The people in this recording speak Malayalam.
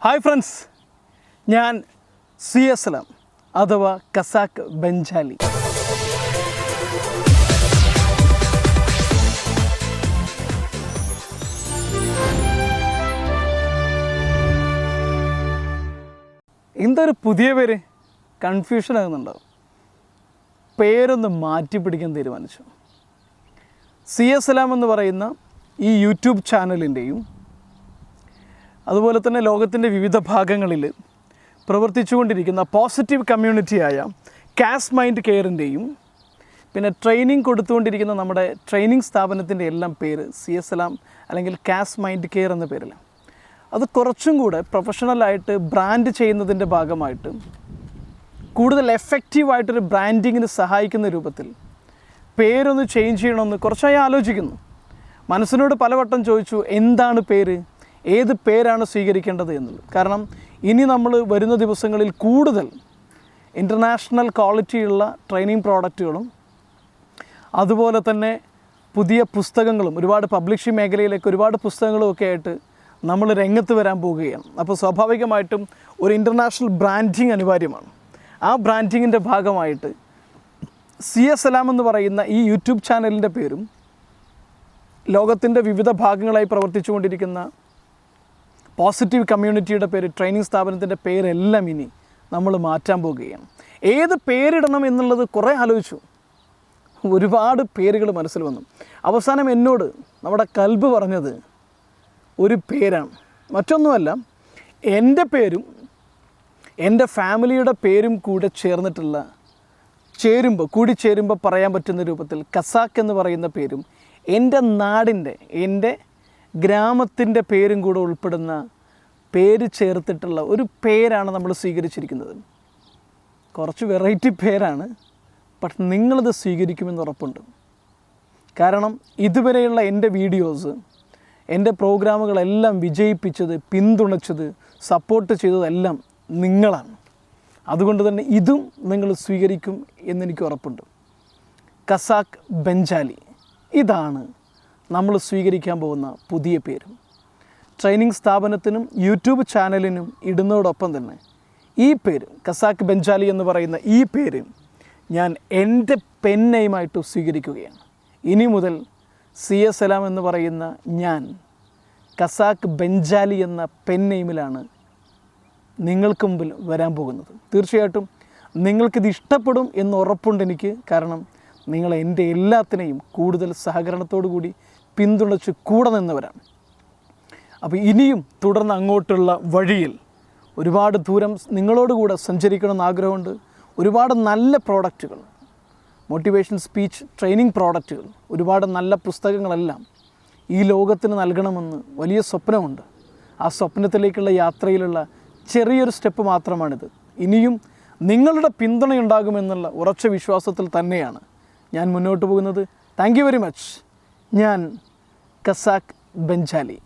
ഹായ് ഫ്രണ്ട്സ്, ഞാൻ CSLM അഥവാ ഖസാക്ക് ബെഞ്ചാലി. എന്തൊരു പുതിയ പേര്, കൺഫ്യൂഷൻ ആകുന്നുണ്ടാവും. പേരൊന്ന് മാറ്റി പിടിക്കാൻ തീരുമാനിച്ചു. CSLM എന്ന് പറയുന്ന ഈ യൂട്യൂബ് ചാനലിൻ്റെയും അതുപോലെ തന്നെ ലോകത്തിൻ്റെ വിവിധ ഭാഗങ്ങളിൽ പ്രവർത്തിച്ചുകൊണ്ടിരിക്കുന്ന പോസിറ്റീവ് കമ്മ്യൂണിറ്റിയായ കാസ് മൈൻഡ് കെയറിൻ്റെയും പിന്നെ ട്രെയിനിങ് കൊടുത്തുകൊണ്ടിരിക്കുന്ന നമ്മുടെ ട്രെയിനിങ് സ്ഥാപനത്തിൻ്റെ എല്ലാം പേര് CSLM അല്ലെങ്കിൽ കാസ് മൈൻഡ് കെയർ എന്ന പേരിലാണ്. അത് കുറച്ചും കൂടെ പ്രൊഫഷണലായിട്ട് ബ്രാൻഡ് ചെയ്യുന്നതിൻ്റെ ഭാഗമായിട്ട് കൂടുതൽ എഫക്റ്റീവായിട്ടൊരു ബ്രാൻഡിങ്ങിന് സഹായിക്കുന്ന രൂപത്തിൽ പേരൊന്ന് ചേഞ്ച് ചെയ്യണമെന്ന് കുറച്ചായി ആലോചിക്കുന്നു. മനസ്സിനോട് പലവട്ടം ചോദിച്ചു, എന്താണ് പേര്, ഏത് പേരാണ് സ്വീകരിക്കേണ്ടത് എന്നുള്ളത്. കാരണം ഇനി നമ്മൾ വരുന്ന ദിവസങ്ങളിൽ കൂടുതൽ ഇൻ്റർനാഷണൽ ക്വാളിറ്റിയുള്ള ട്രെയിനിങ് പ്രോഡക്റ്റുകളും അതുപോലെ തന്നെ പുതിയ പുസ്തകങ്ങളും ഒരുപാട് പബ്ലിഷിംഗ് മേഖലയിലേക്ക് ഒരുപാട് പുസ്തകങ്ങളും ഒക്കെ ആയിട്ട് നമ്മൾ രംഗത്ത് വരാൻ പോവുകയാണ്. അപ്പോൾ സ്വാഭാവികമായിട്ടും ഒരു ഇൻ്റർനാഷണൽ ബ്രാൻഡിങ് അനിവാര്യമാണ്. ആ ബ്രാൻഡിങ്ങിൻ്റെ ഭാഗമായിട്ട് CSLM എന്ന് പറയുന്ന ഈ യൂട്യൂബ് ചാനലിൻ്റെ പേരും ലോകത്തിൻ്റെ വിവിധ ഭാഗങ്ങളായി പ്രവർത്തിച്ചുകൊണ്ടിരിക്കുന്ന പോസിറ്റീവ് കമ്മ്യൂണിറ്റിയുടെ പേര്, ട്രെയിനിങ് സ്ഥാപനത്തിൻ്റെ പേരെല്ലാം ഇനി നമ്മൾ മാറ്റാൻ പോവുകയാണ്. ഏത് പേരിടണം എന്നുള്ളത് കുറേ ആലോചിച്ചു. ഒരുപാട് പേരുകൾ മനസ്സിൽ വന്നു. അവസാനം എന്നോട് നമ്മുടെ കൽബ് പറഞ്ഞത് ഒരു പേരാണ്, മറ്റൊന്നുമല്ല, എൻ്റെ പേരും എൻ്റെ ഫാമിലിയുടെ പേരും കൂടെ കൂടിച്ചേരുമ്പോൾ പറയാൻ പറ്റുന്ന രൂപത്തിൽ ഖസാക്ക് എന്ന് പറയുന്ന പേരും എൻ്റെ നാടിൻ്റെ, എൻ്റെ ഗ്രാമത്തിൻ്റെ പേരും കൂടെ ഉൾപ്പെടുന്ന പേര് ചേർത്തിട്ടുള്ള ഒരു പേരാണ് നമ്മൾ സ്വീകരിച്ചിരിക്കുന്നത്. കുറച്ച് വെറൈറ്റി പേരാണ്, പക്ഷെ നിങ്ങളത് സ്വീകരിക്കുമെന്ന് ഉറപ്പുണ്ട്. കാരണം ഇതുവരെയുള്ള എൻ്റെ വീഡിയോസ്, എൻ്റെ പ്രോഗ്രാമുകളെല്ലാം വിജയിപ്പിച്ചത്, പിന്തുണച്ചത്, സപ്പോർട്ട് ചെയ്തതെല്ലാം നിങ്ങളാണ്. അതുകൊണ്ട് തന്നെ ഇതും നിങ്ങൾ സ്വീകരിക്കും എന്നെനിക്ക് ഉറപ്പുണ്ട്. ഖസാക്ക് ബെഞ്ചാലി, ഇതാണ് നമ്മൾ സ്വീകരിക്കാൻ പോകുന്ന പുതിയ പേര്. ട്രെയിനിങ് സ്ഥാപനത്തിനും യൂട്യൂബ് ചാനലിനും ഇടുന്നതോടൊപ്പം തന്നെ ഈ പേര് ഖസാക്ക് ബെഞ്ചാലി എന്ന് പറയുന്ന ഈ പേര് ഞാൻ എൻ്റെ പെൻ നെയിമായിട്ട് സ്വീകരിക്കുകയാണ്. ഇനി മുതൽ CSLM എന്ന് പറയുന്ന ഞാൻ ഖസാക്ക് ബെഞ്ചാലി എന്ന പെൻ നെയിമിലാണ് നിങ്ങൾക്ക് മുമ്പിൽ വരാൻ പോകുന്നത്. തീർച്ചയായിട്ടും നിങ്ങൾക്കിത് ഇഷ്ടപ്പെടും എന്ന് ഉറപ്പുണ്ട് എനിക്ക്. കാരണം നിങ്ങൾ എൻ്റെ എല്ലാത്തിനെയും കൂടുതൽ സഹകരണത്തോടു കൂടി പിന്തുണച്ച് കൂടെ നിന്നവരാണ്. അപ്പോൾ ഇനിയും തുടർന്ന് അങ്ങോട്ടുള്ള വഴിയിൽ ഒരുപാട് ദൂരം നിങ്ങളോടുകൂടെ സഞ്ചരിക്കണമെന്ന് ആഗ്രഹമുണ്ട്. ഒരുപാട് നല്ല പ്രോഡക്റ്റുകൾ, മോട്ടിവേഷൻ സ്പീച്ച് ട്രെയിനിങ് പ്രോഡക്റ്റുകൾ, ഒരുപാട് നല്ല പുസ്തകങ്ങളെല്ലാം ഈ ലോകത്തിന് നൽകണമെന്ന് വലിയ സ്വപ്നമുണ്ട്. ആ സ്വപ്നത്തിലേക്കുള്ള യാത്രയിലുള്ള ചെറിയൊരു സ്റ്റെപ്പ് മാത്രമാണിത്. ഇനിയും നിങ്ങളുടെ പിന്തുണയുണ്ടാകുമെന്നുള്ള ഉറച്ച വിശ്വാസത്തിൽ തന്നെയാണ് ഞാൻ മുന്നോട്ട് പോകുന്നത്. Thank you very much. ഞാൻ ഖസാക്ക് ബെഞ്ചാലി.